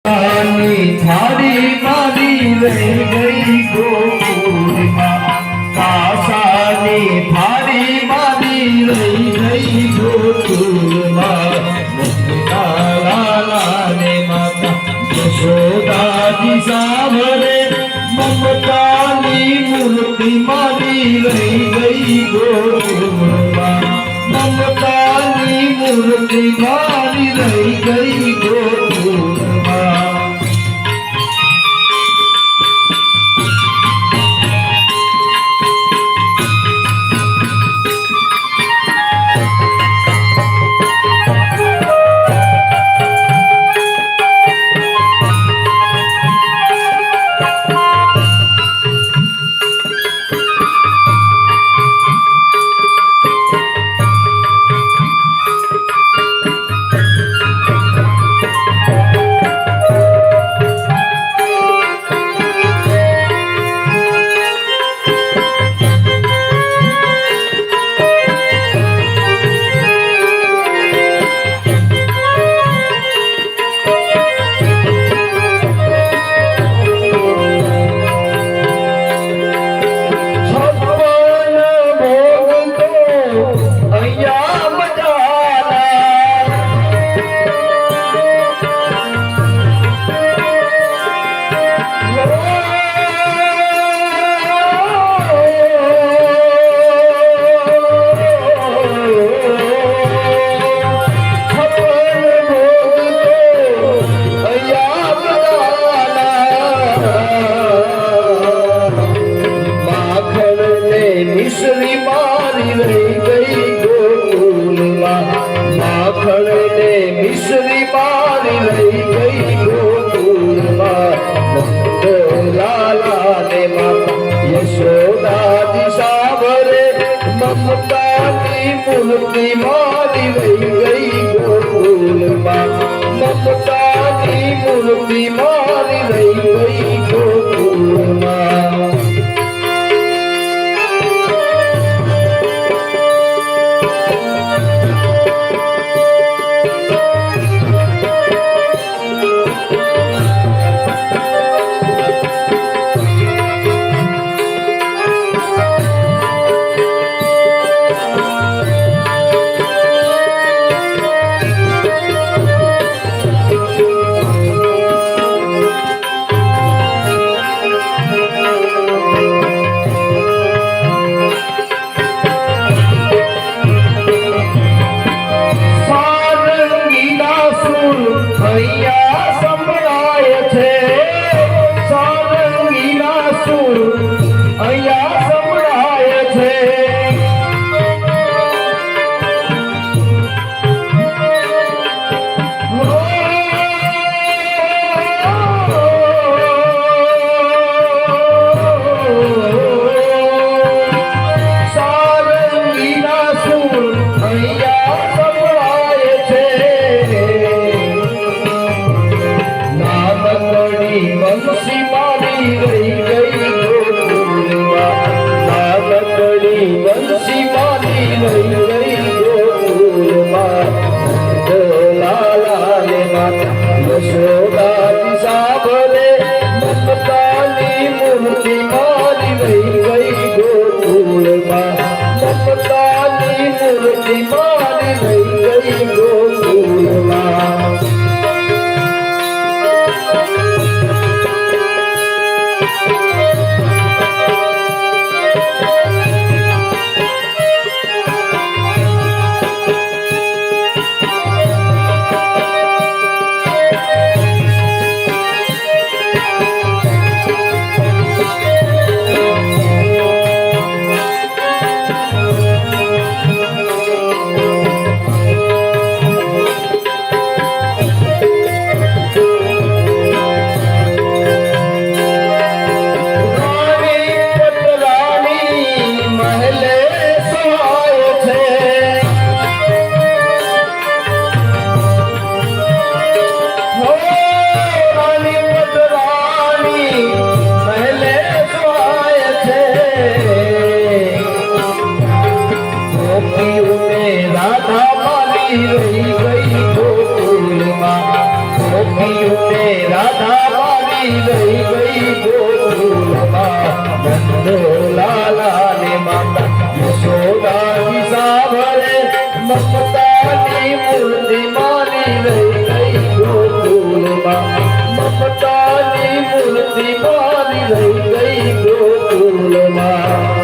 थारी मारी रह गई गोकुल माँ कासानी थारी मारी रह गई गोकुल माँ लाला ने माता यशोदा जी सावरे ममतानी मूर्ति मारी रह गई गोकुल माँ ममतानी मूर्ति मारी रह गई गोकुल मिश्री मारी रह गई गोकुल माखन ने मिश्री मारी रह गई गोकुल लाला ने माता यशोदा जी सावरे ममता की मूर्ति मारी रह गई गोकुल ममता की मूर्ति मारी रह गई गोकुल यशोदा जी सावरे ममतानी मूर्ति मारी रह गई गोकुल ममतानी मूर्ति मारी रह गई गोकुल रही गई गोकुल माँ गोपियों ने મારી રહી ગઈ ગોકુળમાં નંદલાલા ને માતા યશોદાની સાંભળે મમતાની મૂર્તિ મારી રહી ગઈ ગોકુળમાં મમતાની મૂર્તિ મારી રહી ગઈ ગોકુળમાં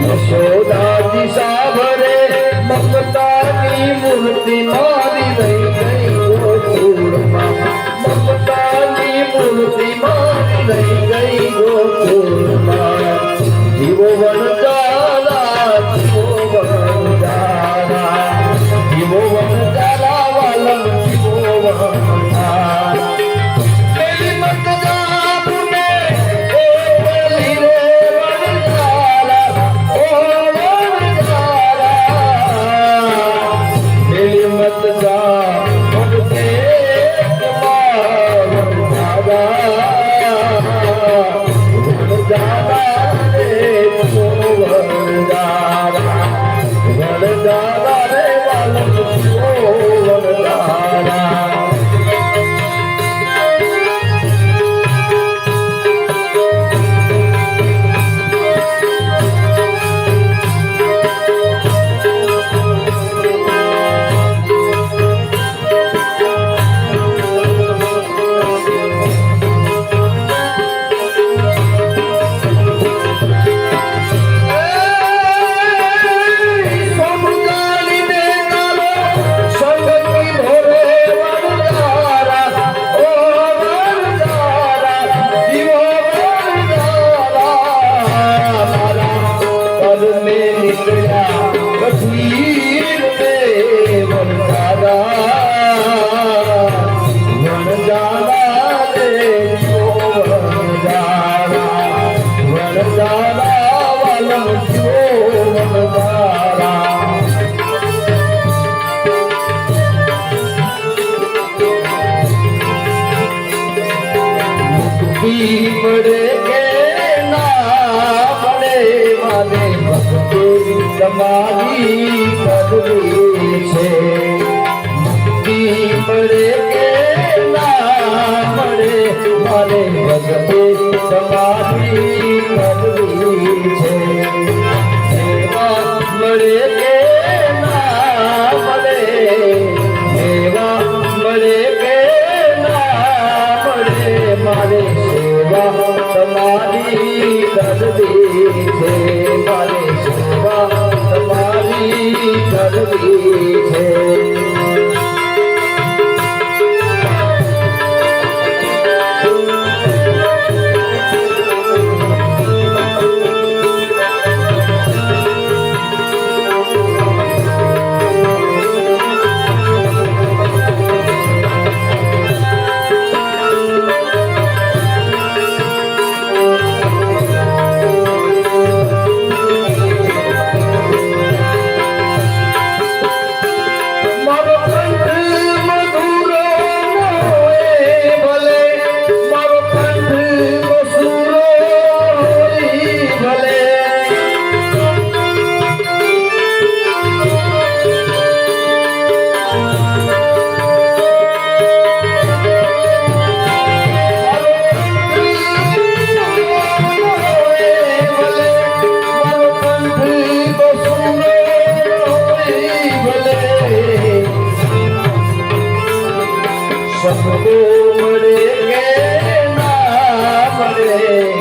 યશોદાજી સાંભળે મમતાની મૂર્તિ મારી રહી ગઈ ગોકુળમાં મમતાની મૂર્તિ મારી રહી ગઈ ગોકુળમાં જીવો વનજારા જીવો વનજારા જીવો વનજારા વાલમ જીવો વનજારા મેરી મત જાપને ઓ બોલી રે મળે કે ના મળે માને ભક્તિ તમારી કરવી છે મુક્તિ મળે કે ના મળે માને ભક્તિ તમારી કરવી છે સેવા મળે કે ના મળે સેવા મળે કે ના મળે મારે તમારી કરવી છે મારે સેવા તમારી કરવી છે મળે કે ના મળે